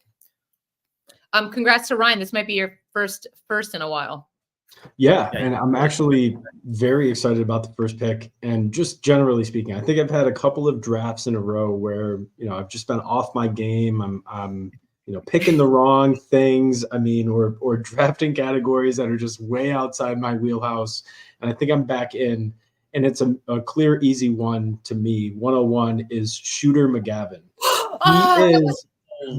congrats to Ryan. This might be your first in a while. Yeah, and I'm actually very excited about the first pick. And just generally speaking, I think I've had a couple of drafts in a row where I've just been off my game. I'm picking the wrong things. I mean, or drafting categories that are just way outside my wheelhouse. And I think I'm back in. And it's a clear, easy one to me. 101 is Shooter McGavin. He is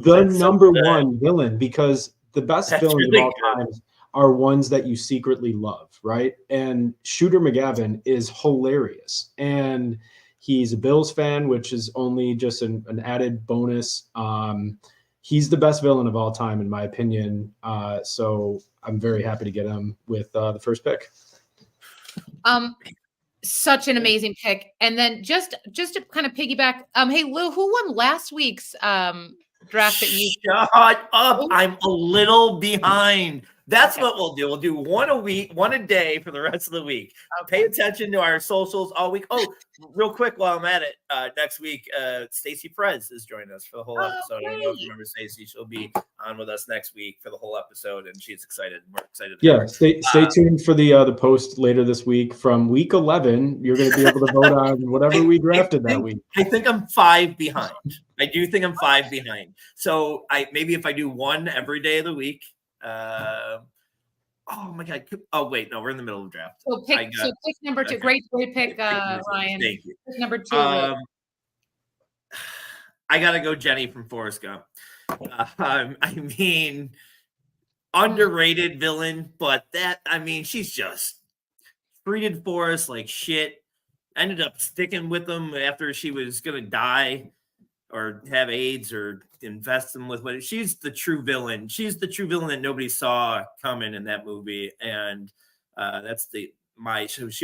the number one villain because the best villains of all time are ones that you secretly love, right? And Shooter McGavin is hilarious. And he's a Bills fan, which is only just an added bonus. He's the best villain of all time, in my opinion. So I'm very happy to get him with the first pick. Such an amazing pick. And then just to kind of piggyback, hey Lou, who won last week's draft that you shut up? I'm a little behind. That's what we'll do. We'll do 1 a week, 1 a day for the rest of the week. Okay. Pay attention to our socials all week. Oh, real quick while I'm at it, next week, Stacey Perez is joining us for the whole episode. I don't know if you remember Stacey. She'll be on with us next week for the whole episode, and she's excited. We're excited. Yeah, stay tuned for the post later this week. From week 11, you're going to be able to vote on whatever we drafted that week. I think I'm 5 behind. I do think I'm 5 behind. So maybe if I do 1 every day of the week. Oh my God! Oh wait, no, we're in the middle of the draft. So pick number 2. Great pick, Ryan. Thank you. Pick number 2. I gotta go, Jenny from Forrest Gump. I mean, underrated villain, but she's just treated Forrest like shit. Ended up sticking with him after she was gonna die or have AIDS or invest them with what she's the true villain. She's the true villain that nobody saw coming in that movie. And she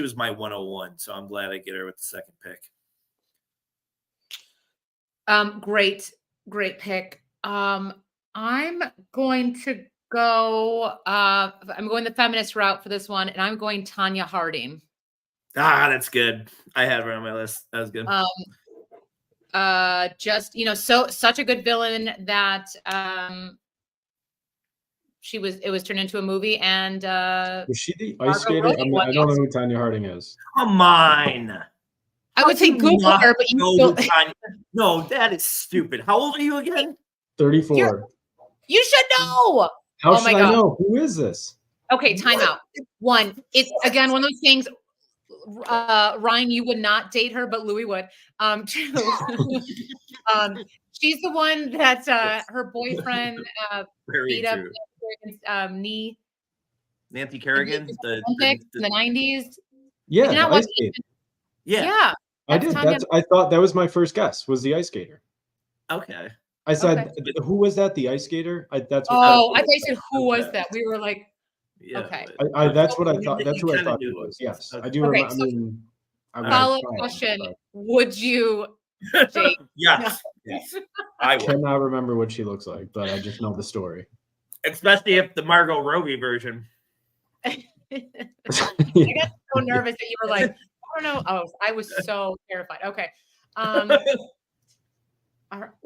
was my 101. So I'm glad I get her with the second pick. Great pick. I'm going to go, I'm going the feminist route for this one, and I'm going Tanya Harding. That's good. I had her on my list. That was good. Such a good villain that it was turned into a movie. And was she the ice skater? I don't know who Tanya Harding is. Come on. I would say Google her, but no, that is stupid. How old are you again? 34. You should know. How should I know? Who is this? Okay, time out. 1, it's again one of those things. Ryan, you would not date her, but Louis would. 2, she's the one that her boyfriend beat up knee. Nancy Kerrigan, the Olympics in the 90s. Yeah, the ice skater. Yeah. I did. I thought that was my first guess. Was the ice skater? Okay. I said, Okay. who was that? The ice skater? That's what. Oh, I thought you said who was that? We were like, Yeah, okay. That's what I You- thought. you That's who I kinda thought it knew. was. Yes, I Okay. do Okay, remember. I so mean, I was follow-up fine, question: but would you, Jake? Yes, I would. cannot remember what she looks like, but I just know the story. Especially if the Margot Robbie version. I got so nervous that you were like, I don't know. Oh, I was so terrified. Okay.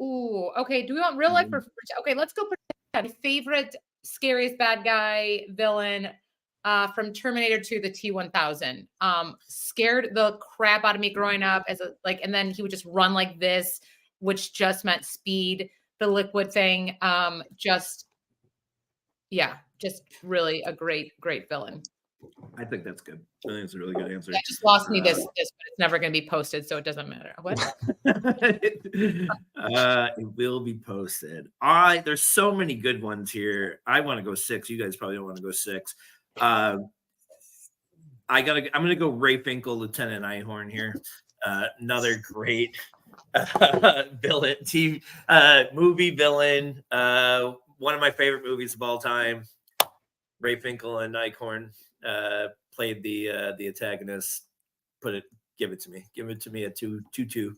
Ooh, okay. Do we want real life or okay? Let's go. Favorite, scariest bad guy villain from Terminator 2, the T-1000. Scared the crap out of me growing up as a and then he would just run like this, which just meant speed. The liquid thing, just really a great villain. I think that's good. I think it's a really good answer. That just lost me this, but it's never going to be posted, so it doesn't matter. What? It will be posted. There's so many good ones here. I want to go 6. You guys probably don't want to go 6. I'm gonna go Ray Finkel, Lieutenant Einhorn here. Another great villain, movie villain. One of my favorite movies of all time. Ray Finkel and Einhorn played the antagonist. Give it to me. Give it to me at 2-2.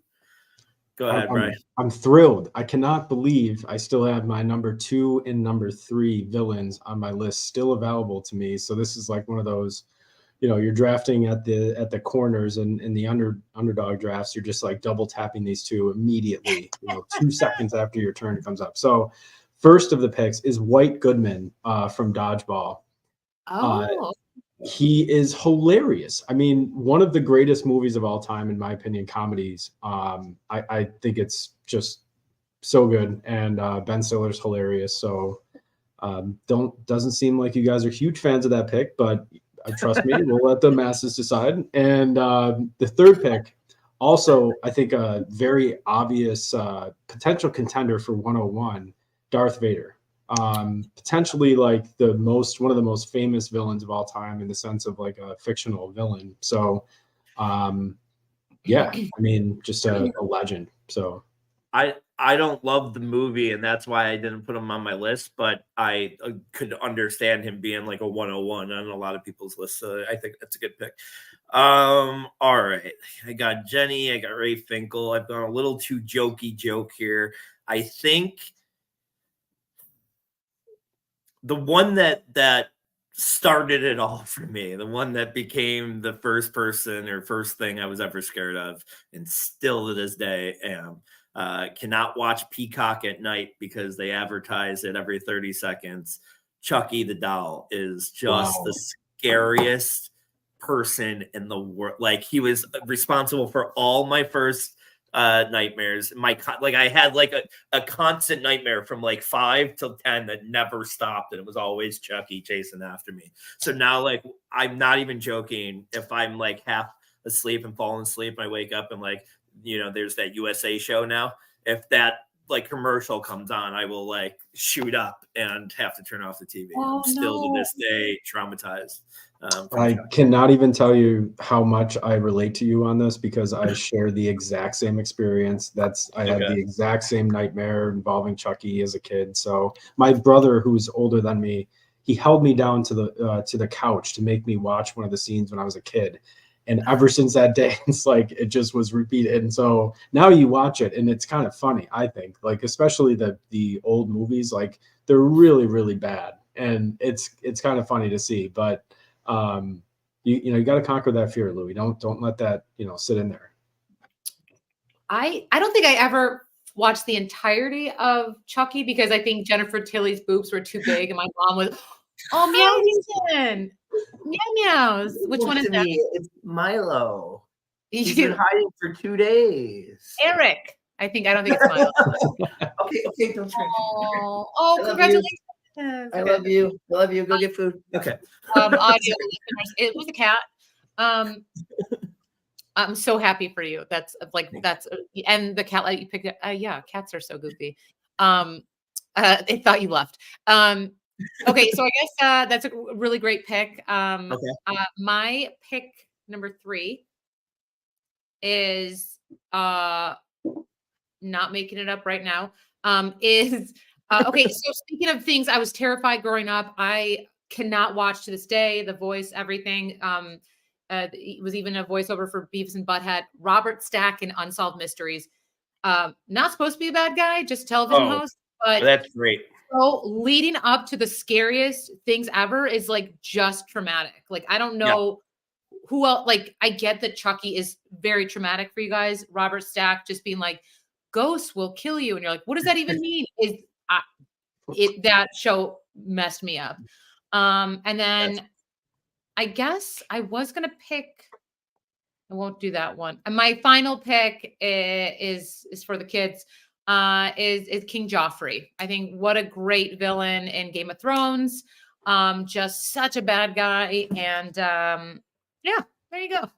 Go ahead, Brian. I'm thrilled. I cannot believe I still have my number 2 and number 3 villains on my list still available to me. So this is like one of those, you're drafting at the corners and in the underdog drafts, you're just like double tapping these two immediately, 2 seconds after your turn comes up. So first of the picks is White Goodman from Dodgeball. Oh. He is hilarious. I mean, one of the greatest movies of all time, in my opinion, comedies. I think it's just so good, and Ben Stiller's hilarious. So doesn't seem like you guys are huge fans of that pick, but trust me, we'll let the masses decide. And the third pick, also, I think a very obvious potential contender for 101, Darth Vader. Potentially like one of the most famous villains of all time in the sense of like a fictional villain. So I mean, just a legend. So I don't love the movie, and that's why I didn't put him on my list, but I could understand him being like a 101 on a lot of people's lists. So I think that's a good pick. All right. I got Jenny, I got Ray Finkel. I've gone a little too jokey joke here. I think the one that started it all for me, the one that became the first thing I was ever scared of, and still to this day am, cannot watch Peacock at night because they advertise it every 30 seconds. Chucky the doll is just the scariest person in the world. Like, he was responsible for all my first nightmares. I had like a constant nightmare from like 5 till 10 that never stopped, and it was always Chucky chasing after me. So now, like, I'm not even joking, if I'm like half asleep and falling asleep and I wake up and like, there's that USA show now, if that like commercial comes on, I will like shoot up and have to turn off the TV. I'm still to this day traumatized. I cannot even tell you how much I relate to you on this, because I share the exact same experience. I had the exact same nightmare involving Chucky as a kid. So my brother, who's older than me, he held me down to the couch to make me watch one of the scenes when I was a kid. And ever since that day, it's like it just was repeated. And so now you watch it, and it's kind of funny, I think. Like, especially the old movies, like, they're really, really bad, and it's kind of funny to see. But you got to conquer that fear, Louis. Don't let that sit in there. I don't think I ever watched the entirety of Chucky because I think Jennifer Tilly's boobs were too big, and my mom was, Meowington. Meows. Which one is that? It's Milo. He's been hiding for 2 days. Eric. I don't think it's Milo. Okay, don't try. Oh, congratulations. I love you. I love you. Go get food. Okay. Audio listeners, it was a cat. I'm so happy for you. That's and the cat that you picked up. Yeah, cats are so goofy. They thought you left. Okay, so I guess that's a really great pick. My pick number 3 is not making it up right now. is okay. So speaking of things I was terrified growing up, I cannot watch to this day. The voice, everything. It was even a voiceover for Beavis and Butthead. Robert Stack in Unsolved Mysteries. Not supposed to be a bad guy, just television host, but that's great. so leading up to the scariest things ever is like just traumatic. Like I don't know who else. Like I get that Chucky is very traumatic for you guys. Robert Stack just being like, ghosts will kill you, and you're like, what does that even mean? That show messed me up. And then I guess I was gonna pick. I won't do that one. And my final pick is for the kids. Is King Joffrey. I think what a great villain in Game of Thrones. Just such a bad guy. And yeah, there you go.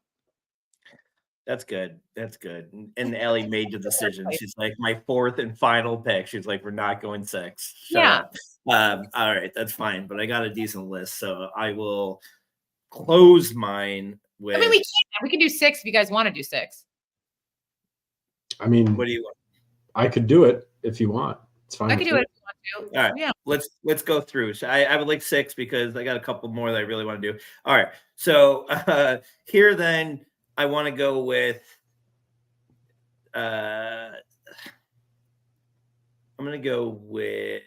That's good. That's good. And Allie made the decision. She's like, my fourth and final pick. She's like, we're not going 6. Shut up. All right, that's fine. But I got a decent list, so I will close mine with. I mean, we can do 6 if you guys want to do 6. I mean, what do you want? I could do it if you want. It's fine. I could do it if you want to. All right. Yeah. Let's go through. So I would like 6 because I got a couple more that I really want to do. All right. So here then I want to go with I'm gonna go with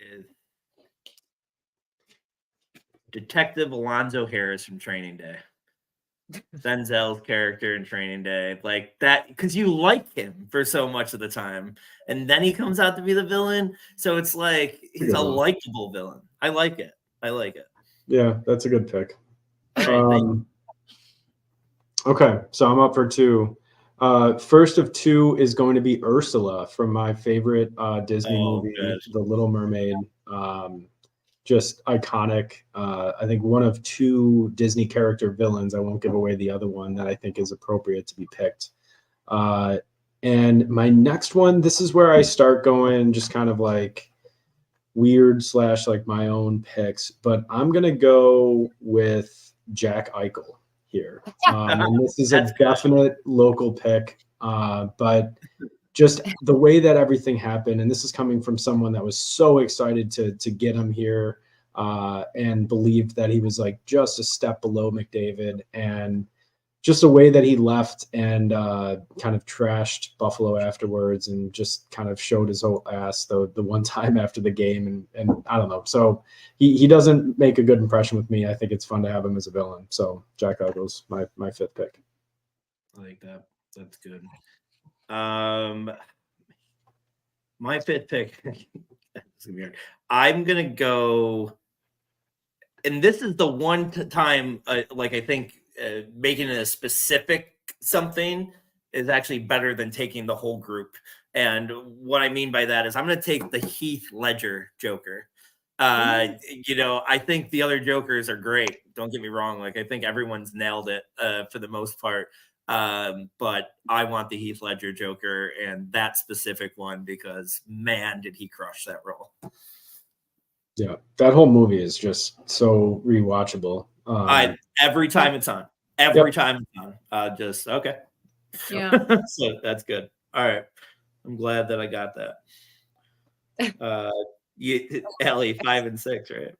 Detective Alonzo Harris from Training Day. Denzel's character in Training Day, like that, because you like him for so much of the time, and then he comes out to be the villain. So it's like he's a likable villain. I like it. Yeah, that's a good pick. Okay, so I'm up for 2. First of 2 is going to be Ursula from my favorite Disney movie, The Little Mermaid. Just iconic. I think one of 2 Disney character villains. I won't give away the other one that I think is appropriate to be picked. And my next one, this is where I start going just kind of like weird / like my own picks, but I'm going to go with Jack Eichel here. And this is a definite local pick, but just the way that everything happened, and this is coming from someone that was so excited to get him here and believed that he was like just a step below McDavid, and just the way that he left and kind of trashed Buffalo afterwards and just kind of showed his whole ass the one time after the game. And I don't know. So he doesn't make a good impression with me. I think it's fun to have him as a villain. So Jack Eichel's my 5th pick. I like that. That's good. My 5th pick. It's gonna be hard. I'm gonna go, and this is the one time, like I think making it a specific something is actually better than taking the whole group. And what I mean by that is I'm going to take the Heath Ledger Joker. I think the other Jokers are great. Don't get me wrong. Like I think everyone's nailed it for the most part. But I want the Heath Ledger Joker and that specific one because man, did he crush that role. Yeah, that whole movie is just so rewatchable. Every time it's on. Just okay. Yeah. So that's good. All right. I'm glad that I got that. Allie, 5 and 6, right?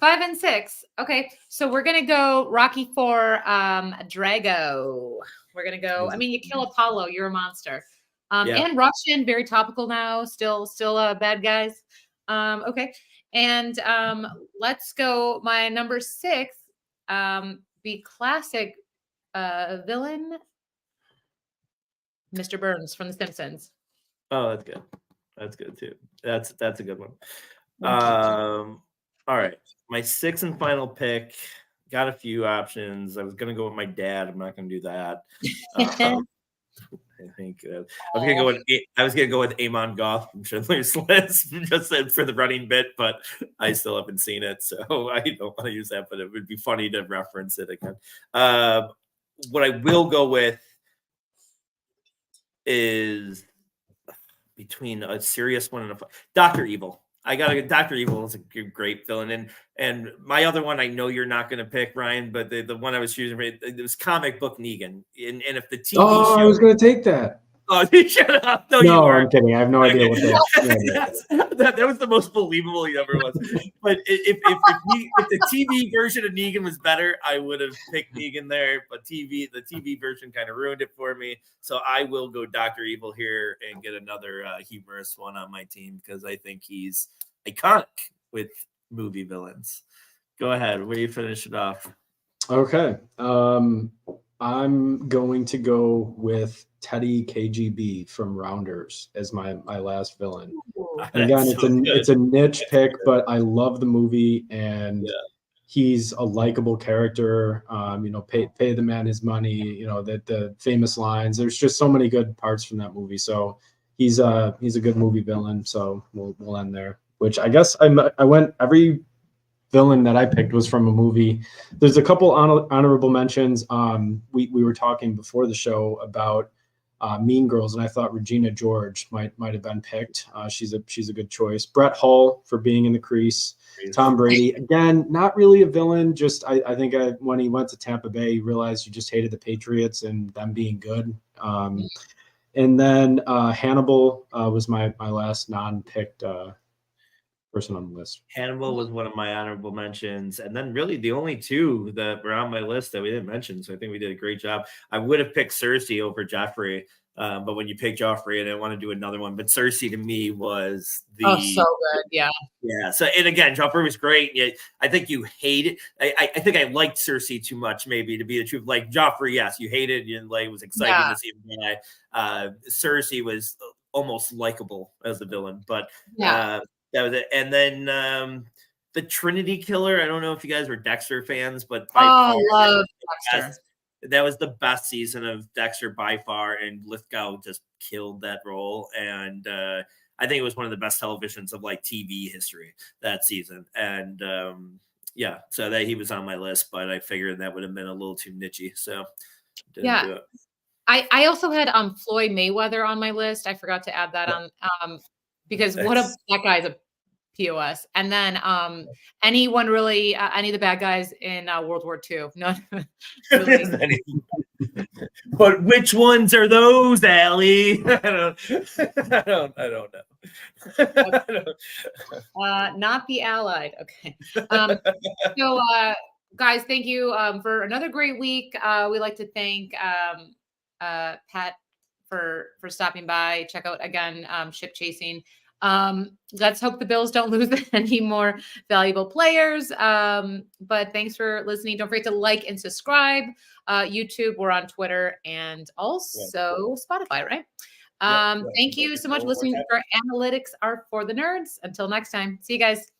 5 and 6. Okay. So we're gonna go Rocky 4, Drago. We're gonna go. I mean, you kill Apollo, you're a monster. And Russian, very topical now, still bad guys. Okay. And let's go. My number 6, the classic villain, Mr. Burns from The Simpsons. Oh, that's good. That's good too. That's a good one. All right. My 6th and final pick. Got a few options. I was gonna go with my dad. I'm not gonna do that. I think I was gonna go with Amon Goth from Schindler's List just for the running bit, but I still haven't seen it, so I don't want to use that. But it would be funny to reference it again. What I will go with is between a serious one and a Dr. Evil. I got Dr. Evil is a great villain, and my other one I know you're not going to pick, Ryan, but the one I was choosing it was comic book Negan, and if the TV show, I was going to take that. Oh, shut up! No, you No, weren't. I'm kidding. I have no idea what that. That was the most believable he ever was. But if the TV version of Negan was better, I would have picked Negan there. But the TV version kind of ruined it for me. So I will go Dr. Evil here and get another humorous one on my team because I think he's iconic with movie villains. Go ahead. Where do you finish it off? Okay. I'm going to go with Teddy KGB from Rounders as my last villain. And again, it's a niche pick, but I love the movie and he's a likable character. Pay the man his money, the famous lines. There's just so many good parts from that movie. So he's a good movie villain. So we'll end there, which I guess I went every villain that I picked was from a movie. There's a couple honorable mentions. We were talking before the show about Mean Girls, and I thought Regina George might have been picked. She's a good choice. Brett Hull for being in the crease. Tom Brady, again, not really a villain. Just I think when he went to Tampa Bay, he realized he just hated the Patriots and them being good. And then Hannibal was my last non-picked person on the list. Hannibal was one of my honorable mentions, and then really the only two that were on my list that we didn't mention. So I think we did a great job. I would have picked Cersei over Joffrey, but when you picked Joffrey, I didn't want to do another one. But Cersei to me was so good, yeah. So and again, Joffrey was great. Yeah, I think you hate it. I think I liked Cersei too much, maybe to be the truth. Like Joffrey, yes, you hated and like it was exciting to see him die. Cersei was almost likable as a villain, but that was it. And then the Trinity Killer. I don't know if you guys were Dexter fans, but love Dexter. That was the best season of Dexter by far, and Lithgow just killed that role. And I think it was one of the best televisions of like TV history that season. And so that he was on my list, but I figured that would have been a little too nichey, so didn't do it. I also had Floyd Mayweather on my list. I forgot to add that on because that guy's a POS. And then anyone really, any of the bad guys in World War II. None. Really. But which ones are those, Allie? I don't know. Not the Allied. Okay. So guys, thank you for another great week. We like to thank Pat for stopping by. Check out again Ship Chasing. Let's hope the Bills don't lose any more valuable players. But thanks for listening. Don't forget to like and subscribe. YouTube, we're on Twitter and also Spotify, right? Thank you so much for listening. Our analytics are for the nerds. Until next time. See you guys.